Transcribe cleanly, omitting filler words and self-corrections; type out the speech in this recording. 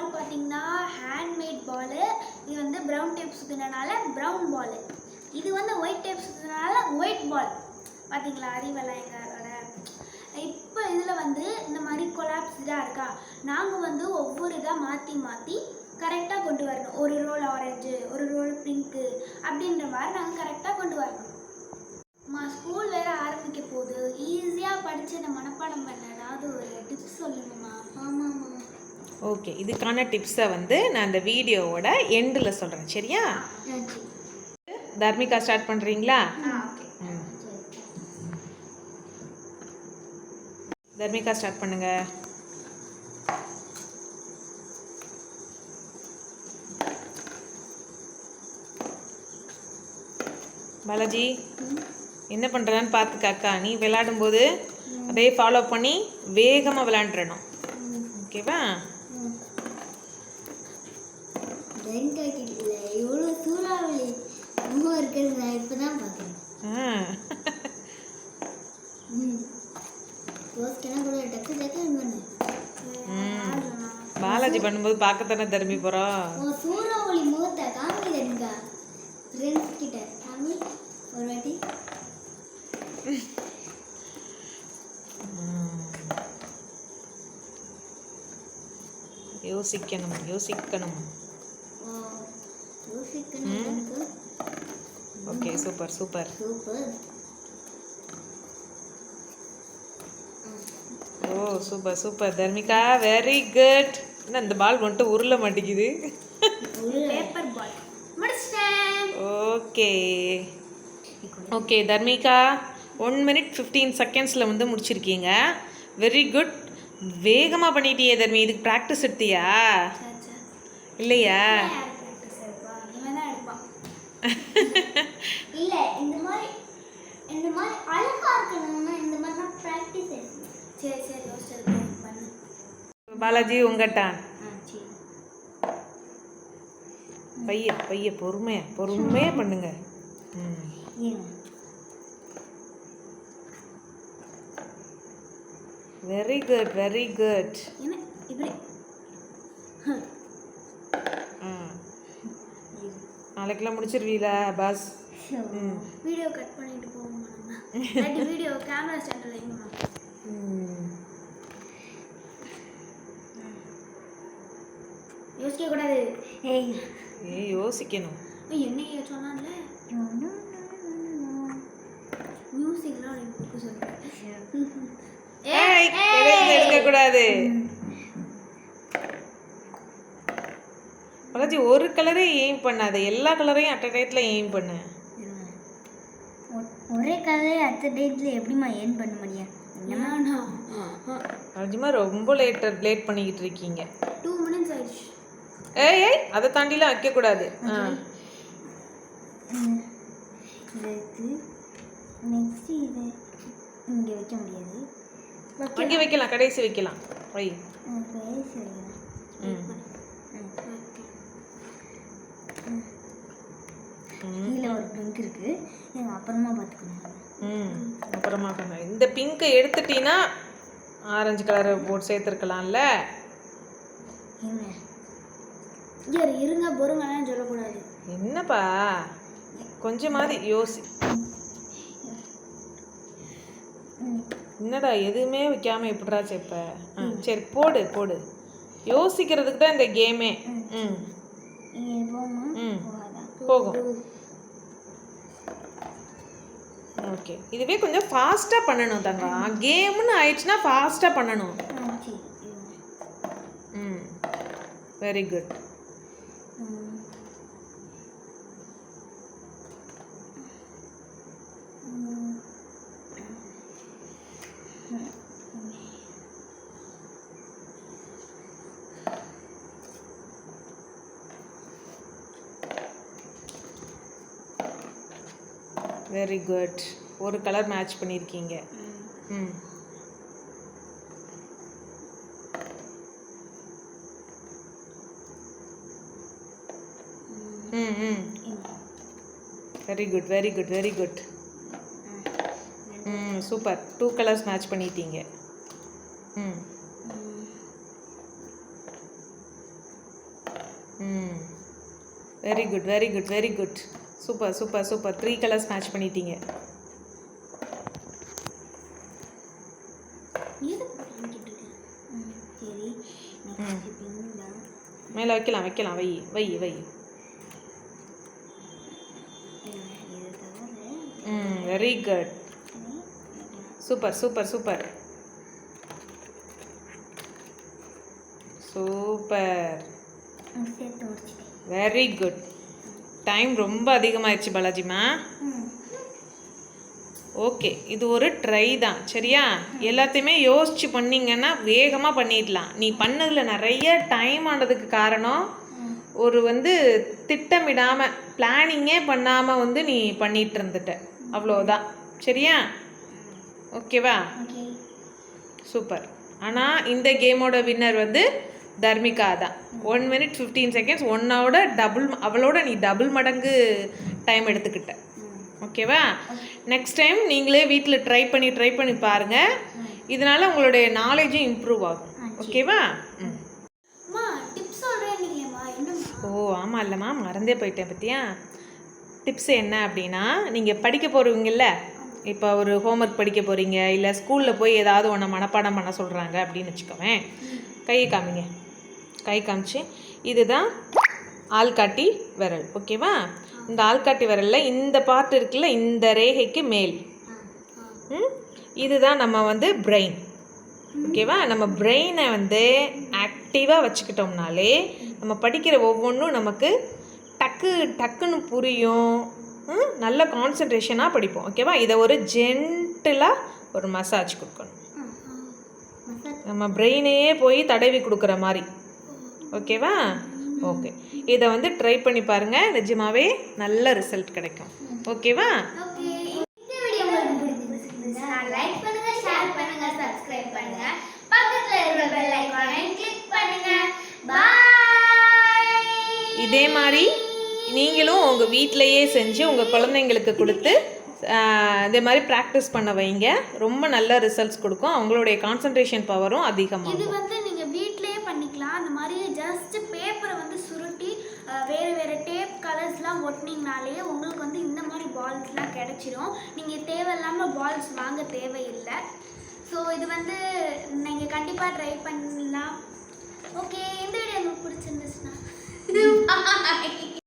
பால் பார்த்தீங்கன்னா ஹேண்ட்மேட் பால். இது வந்து ப்ரௌன் டேப் சுற்றினால ப்ரௌன் பால். இது வந்து ஒயிட் டேப் சுற்றினால ஒயிட் பால். பார்த்தீங்களா அறிவெல்லாம் எங்களோட. இப்போ இதில் வந்து இந்த மாதிரி கொலாப்ஸ்டாக இருக்கா, நாங்கள் வந்து ஒவ்வொரு இதாக மாற்றி மாற்றி கரெக்டாக கொண்டு வரணும். ஒரு ரோல் ஆரஞ்சு, ஒரு ரோல் பிங்க்கு அப்படின்ற மாதிரி நாங்கள் கரெக்டாக கொண்டு வரணும். ஸ்கூல் வேறு ஆரம்பிக்க போகுது. ஈஸியாக படித்து இந்த மனப்பாடம் பண்ண ஏதாவது ஒரு டிப்ஸ் சொல்லுங்கம்மா. ஆமாம்மா. ஓகே, இதுக்கான டிப்ஸை வந்து நான் இந்த வீடியோவோட எண்டில் சொல்கிறேன். சரியா? தர்மிகா ஸ்டார்ட் பண்ணுறீங்களா? தர்மிகா ஸ்டார்ட் பண்ணுங்க. பாலாஜி என்ன பண்ணுறான்னு பார்த்துக்காக்கா. நீ விளையாடும்போது அப்படியே ஃபாலோ பண்ணி வேகமாக விளையாண்டுறணும். ஓகேவா? எவ்வளோ சூறாவளி இருக்கிறது நான் இப்போ தான் பார்க்குறேன். பாலாஜி பண்ணும்போது பார்க்கத்தானே திரும்பி போகிறோம். சூறாவளி முகத்தை காமிங்க ஃப்ரெண்ட்ஸ் கிட்ட காமி ஒரு வாட்டி. யோசிக்கணும் யோசிக்கணும். Okay, super super super. Oh super super Dharmika, very good. என்ன இந்த பால் வந்துட்டு உருள மாட்டேங்குது. பேப்பர் பால் முடிச்சிட்டேன். ஓகே ஓகே தர்மிகா, 1 minute 15 secondsல வந்து முடிச்சிருக்கீங்க. Very good. வேகமாக பண்ணிட்டியே தர்மி. இதுக்கு ப்ராக்டிஸ் எடுத்தியா இல்லையா? இல்லை, இந்த மாதிரி அழகா இருக்கணும்னா இந்த மாதிரி தான் ப்ராக்டிஸ் எடுக்கணும். சரி சரி யோசிச்சு பண்ணு. பாலாஜி உங்கட்டான். பைய பைய பொறுமையா பண்ணுங்க. Very good very good. என்ன இப்படி? நாளைக்கெல்லாம் முடிச்சிருவீல பாஸ்? வீடியோ கட் பண்ணிட்டு போவோம். வீடியோ கேமரா ஸ்டாண்டில் வைங்கம்மா. யோசிக்க கூடாது. ஏய் யோசிக்கணும். என்ன சொன்னான்ல மியூசிக்லாம் எனக்கு சொல்லுங்க. ஏய் எடுக்க கூடாது. பாலாஜி ஒரு கலரே எய்ம் பண்ணாத, எல்லா கலரையும் அட் அ டைத்தில் எய்ம் பண்ணு. ஒரே கலரே அட் அ டைத்தில் எப்படிமா எய்ம் பண்ண முடியும்? பாலாஜிமா ரொம்ப லேட் பண்ணிக்கிட்டு இருக்கீங்க. 2 minutes ஆயிடுச்சு. ஏய் அதை தாண்டிலாம் வைக்கக்கூடாது. நெக்ஸ்ட் இது இங்கே வைக்க முடியாது. அங்கே வைக்கலாம், கடைசி வைக்கலாம். வை. கடைசி வைக்கலாம். கீழே ஒரு பிங்க் இருக்கு, அப்புறமா பார்த்துக்கணும். அப்புறமா பண்ண. இந்த பிங்கை எடுத்துட்டீங்கன்னா ஆரஞ்சு கலரை போட்டு சேர்த்துருக்கலாம்ல. இருங்க பொறுங்கலாம் சொல்லக்கூடாது. என்னப்பா கொஞ்சமாவது யோசி. என்னடா எதுவுமே வைக்காம எப்படிடா சேர்ப்ப? சரி போடு போடு. யோசிக்கிறதுக்கு தான் இந்த கேமே. போகும். ஓகே, இதுவே கொஞ்சம் ஃபாஸ்ட்டாக பண்ணணும் தாங்க. கேம்னு ஆயிடுச்சுன்னா ஃபாஸ்ட்டாக பண்ணணும். Very good. Very good. ஒரு கலர் மேட்ச் பண்ணியிருக்கீங்க. Very good very good very good. Super. 2 colours match பண்ணிட்டீங்க. ம் very good very good very good. Super super super. 3 colours match பண்ணிட்டீங்க. சரி நெக்ஸ்ட் பிங்க் தான். மேலே வைக்கலாம் வைக்கலாம். வை வை வை. இது தவிர ம் very good. Super super super super. சேர்த்து முடிச்சிட்டேன். Very good. டைம் ரொம்ப அதிகமாகிடுச்சு பாலாஜிமா. ஓகே, இது ஒரு ட்ரை தான் சரியா. எல்லாத்தையுமே யோசிச்சு பண்ணிங்கன்னா வேகமாக பண்ணிடலாம். நீ பண்ணதில் நிறைய டைம் ஆனதுக்கு காரணம் ஒரு திட்டமிடாமல் பிளானிங்கே பண்ணாமல் நீ பண்ணிட்டு இருந்துட்ட, அவ்வளோதான் சரியா. ஓகேவா? சூப்பர். ஆனால் இந்த கேமோட வின்னர் தர்மிகா தான். 1 minute 15 seconds. ஒன்னோட டபுள், அவளோட நீ டபுள் மடங்கு டைம் எடுத்துக்கிட்ட. ஓகேவா? நெக்ஸ்ட் டைம் நீங்களே வீட்டில் ட்ரை பண்ணி பாருங்கள். இதனால் உங்களுடைய நாலேஜும் இம்ப்ரூவ் ஆகும். ஓகேவா? ம். ஓ ஆமாம் இல்லைம்மா, மறந்தே போயிட்டேன் பற்றியா. டிப்ஸ் என்ன அப்படின்னா, நீங்கள் படிக்க போகிறவங்கல்ல, இப்போ ஒரு ஹோம்ஒர்க் படிக்க போகிறீங்க, இல்லை ஸ்கூலில் போய் ஏதாவது ஒன்று மனப்பாடம் பண்ண சொல்கிறாங்க அப்படின்னு வச்சுக்கோவேன். கையை காமிங்க. கை காமிச்சு இதுதான் ஆள்காட்டி விரல். ஓகேவா? இந்த ஆள்காட்டி விரலில் இந்த பார்ட் இருக்குல்ல, இந்த ரேகைக்கு மேல், இதுதான் நம்ம பிரெயின். ஓகேவா? நம்ம பிரெயினை ஆக்டிவாக வச்சுக்கிட்டோம்னாலே நம்ம படிக்கிற ஒவ்வொன்றும் நமக்கு டக்குன்னு புரியும். நல்ல கான்சன்ட்ரேஷனாக படிப்போம். ஓகேவா? இதை ஒரு ஜென்டிலாக ஒரு மசாஜ் கொடுக்கணும். நம்ம பிரெயினையே போய் தடவி கொடுக்குற மாதிரி. ஓகேவா? ஓகே, இதை ட்ரை பண்ணி பாருங்கள். நிஜமாவே நல்ல ரிசல்ட் கிடைக்கும். ஓகேவா? இந்த வீடியோ உங்களுக்கு பிடிச்சிருந்துச்சுன்னா லைக் பண்ணுங்க, ஷேர் பண்ணுங்க, சப்ஸ்கிரைப் பண்ணுங்க, பக்கத்துல இருக்கிற பெல் ஐகானை கிளிக் பண்ணுங்க. பாய். இதே மாதிரி நீங்களும் உங்கள் வீட்டிலையே செஞ்சு உங்கள் குழந்தைங்களுக்கு கொடுத்து இதே மாதிரி ப்ராக்டிஸ் பண்ண வைங்க. ரொம்ப நல்ல ரிசல்ட்ஸ் கொடுக்கும். அவங்களுடைய கான்சன்ட்ரேஷன் பவரும் அதிகமாக. இது நீங்கள் வீட்டிலேயே பண்ணிக்கலாம். அந்த மாதிரி ஜஸ்ட் பேப்பரை சுருட்டி வேறு டேப் கலர்ஸ்லாம் ஒட்டினீங்கனாலே உங்களுக்கு இந்த மாதிரி பால்ஸ்லாம் கிடச்சிரும். நீங்கள் தேவையில்லாமல் பால்ஸ் வாங்க தேவையில்லை. ஸோ இது நீங்கள் கண்டிப்பாக ட்ரை பண்ணலாம். ஓகே.